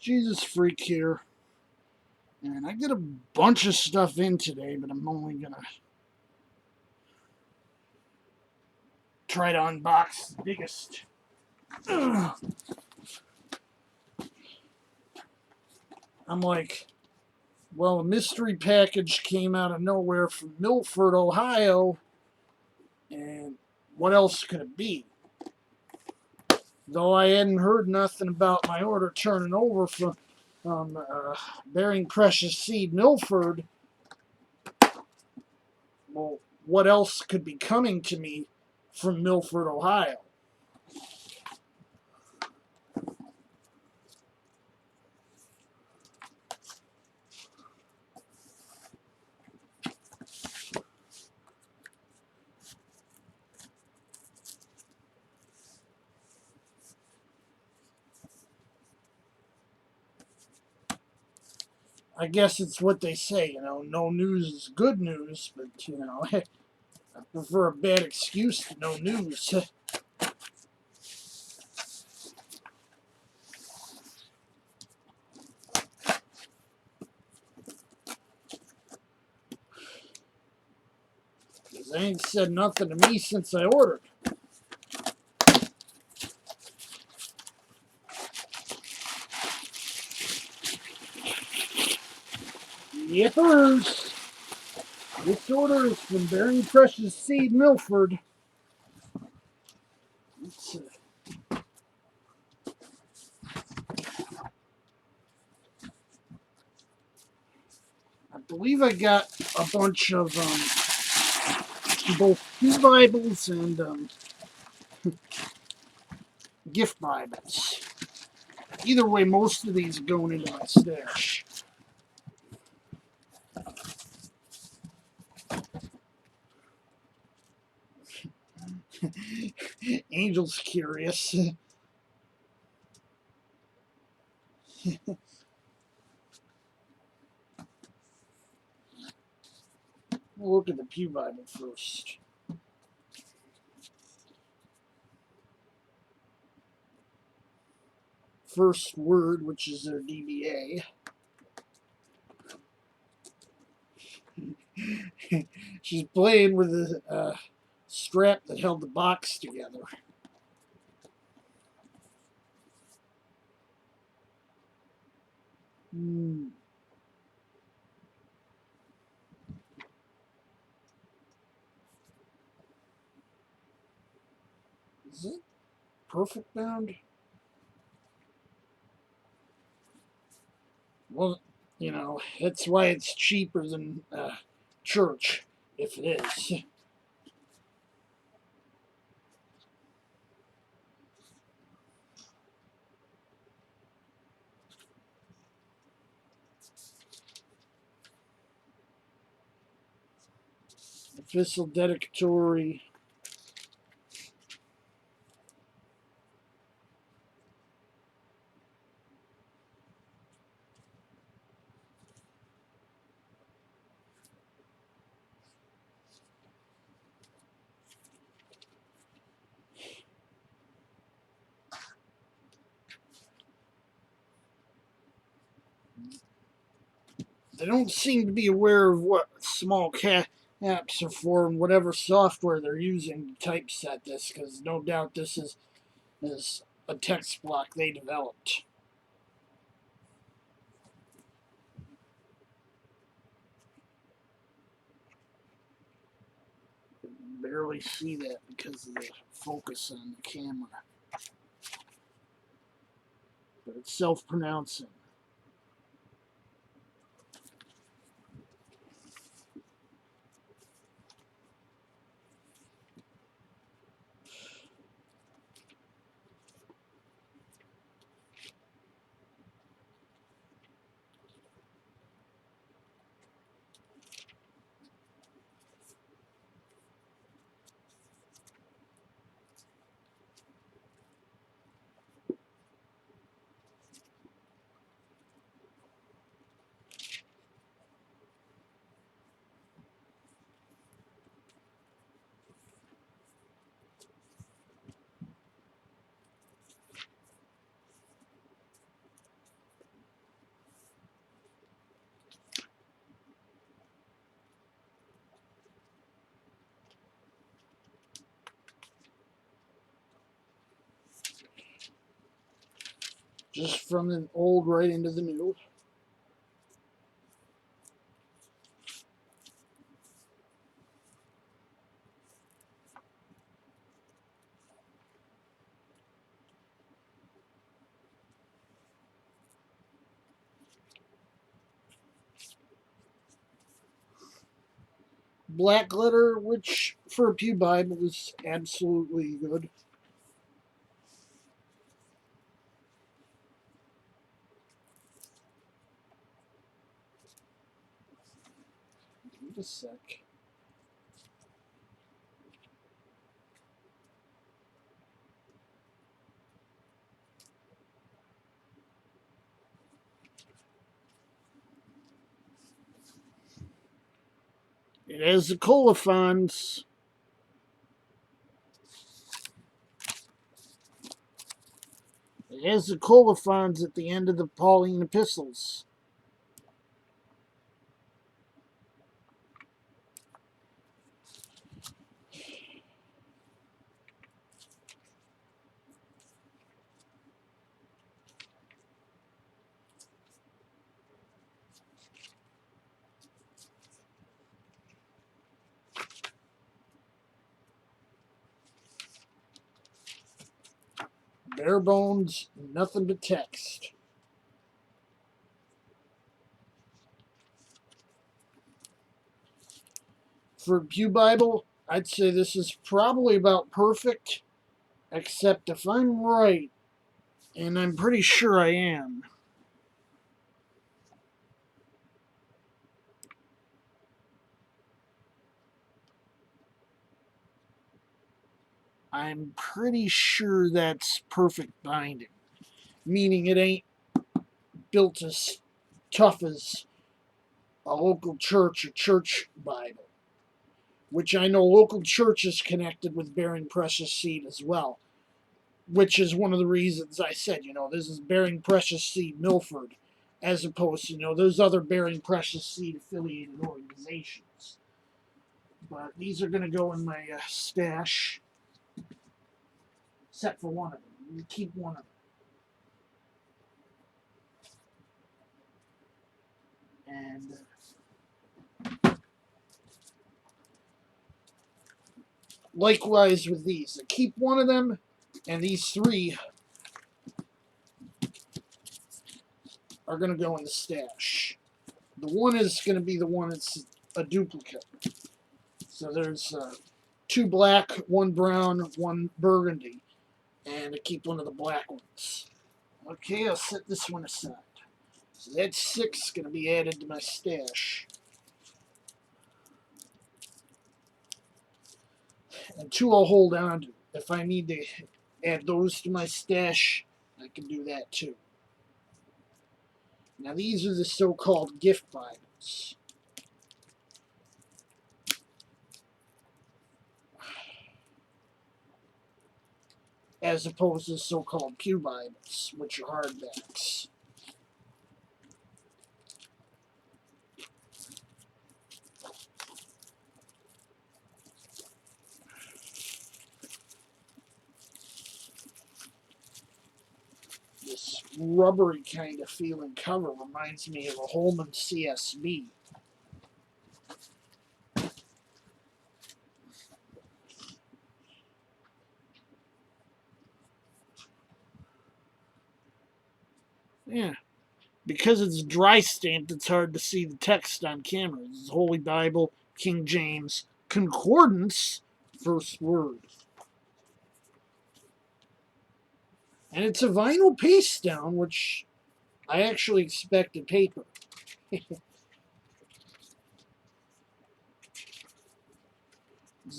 Jesus Freak here, and I get a bunch of stuff in today, but I'm only gonna try to unbox the biggest. I'm like, well, a mystery package came out of nowhere from Milford, Ohio, and what else could it be? Though I hadn't heard nothing about my order turning over from Bearing Precious Seed Milford, well, what else could be coming to me from Milford, Ohio? I guess it's what they say, no news is good news, but, I prefer a bad excuse to no news. Because they ain't said nothing to me since I ordered. Yippers! This order is from Bearing Precious Seed Milford. I believe I got a bunch of both Pew Bibles and gift Bibles. Either way, most of these are going into my stash. Angel's curious. We'll look at the Pew Bible first. First Word, which is their DBA. She's playing with the strap that held the box together. Is it perfect bound? Well, that's why it's cheaper than church, if it is. Epistle dedicatory. They don't seem to be aware of what small caps are for and whatever software they're using to typeset this, because no doubt this is a text block they developed. Barely see that because of the focus on the camera. But it's self-pronouncing. Just from the old right into the new. Black glitter, which for a Pew Bible is absolutely good. Wait a sec. It has the colophons. It has the colophons at the end of the Pauline epistles. Bare bones, nothing but text. For Pew Bible, I'd say this is probably about perfect, except if I'm right, and I'm pretty sure I am, I'm pretty sure that's perfect binding, meaning it ain't built as tough as a local church or church Bible, which I know local church is connected with bearing precious seed as well, which is one of the reasons I said, this is bearing precious seed Milford, as opposed to, there's other bearing precious seed affiliated organizations. But these are going to go in my stash, except for one of them. You keep one of them. And likewise with these. I keep one of them, and these three are going to go in the stash. The one is going to be the one that's a duplicate. So there's two black, one brown, one burgundy. And I keep one of the black ones. Okay, I'll set this one aside. So that's 6 going to be added to my stash. And 2 I'll hold on to. If I need to add those to my stash, I can do that too. Now these are the so-called gift Bibles. As opposed to so-called Pew Bibles, which are hardbacks. This rubbery kind of feeling cover reminds me of a Holman CSB. Yeah. Because it's dry stamped, it's hard to see the text on camera. It's Holy Bible, King James, Concordance, first word. And it's a vinyl paste down, which I actually expected paper. There's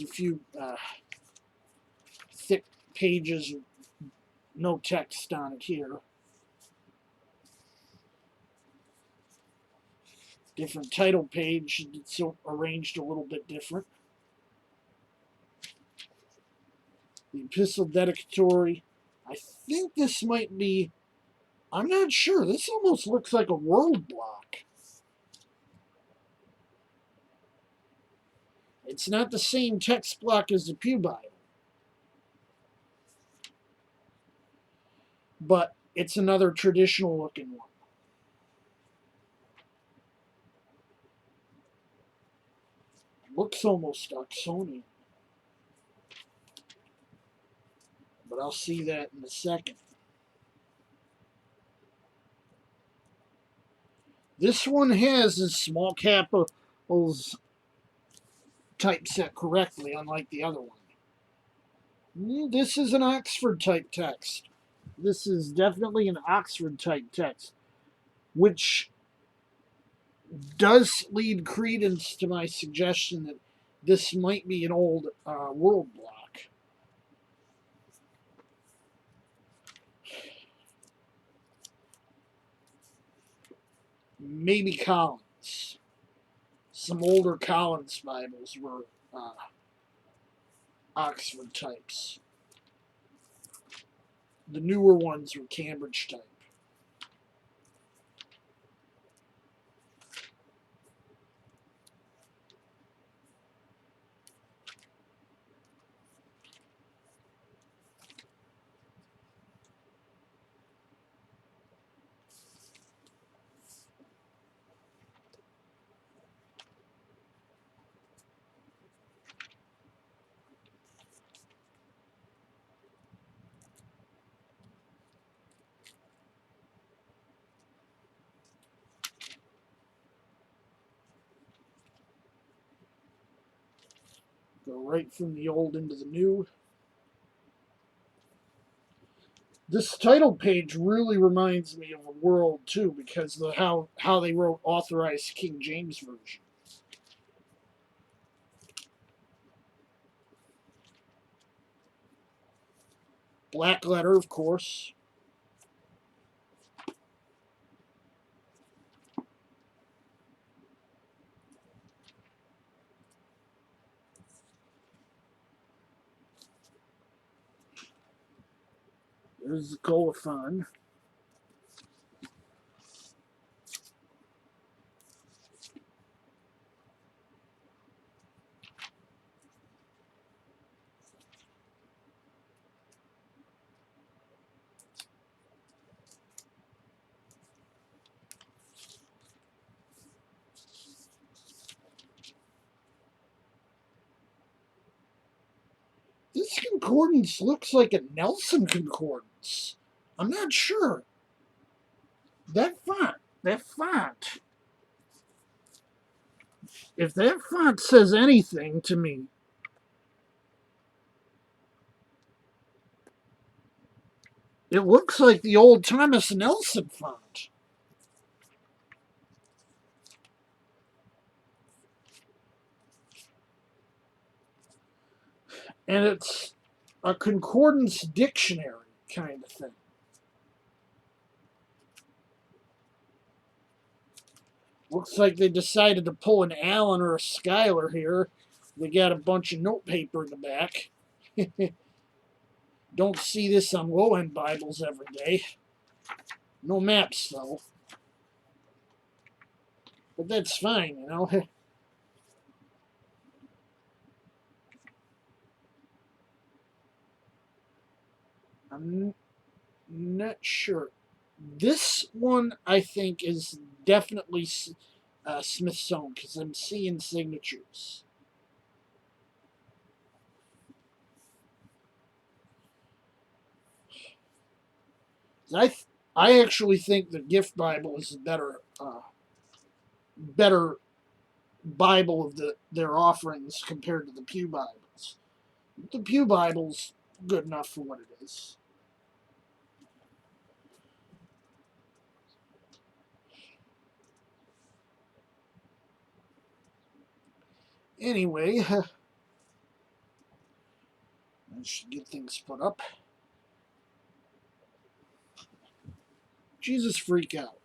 a few thick pages, no text on it here. Different title page, it's arranged a little bit different. The epistle dedicatory. I think this might be, I'm not sure. This almost looks like a word block. It's not the same text block as the Pew Bible. But It's another traditional looking one. Looks almost Oxonian, but I'll see that in a second. This one has a small capitals typeset correctly, unlike the other one. This is an Oxford type text. This is definitely an Oxford type text, which does lead credence to my suggestion that this might be an old world block. Maybe Collins. Some older Collins Bibles were Oxford types. The newer ones were Cambridge type. Go right from the old into the new. This title page really reminds me of a world too, because of how they wrote authorized King James version. Black letter, of course. There's the colophon. This concordance looks like a Nelson concordance. I'm not sure. That font. If that font says anything to me, it looks like the old Thomas Nelson font. And it's a concordance dictionary kind of thing. Looks like they decided to pull an Allen or a Schuyler here. They got a bunch of notepaper in the back. Don't see this on low end Bibles every day. No maps, though. But that's fine, you know. I'm not sure. This one, I think, is definitely Smithsonian because I'm seeing signatures. I I actually think the Gift Bible is a better Bible of their offerings compared to the Pew Bibles. The Pew Bible's good enough for what it is. Anyway, I should get things put up. Jesus freak out.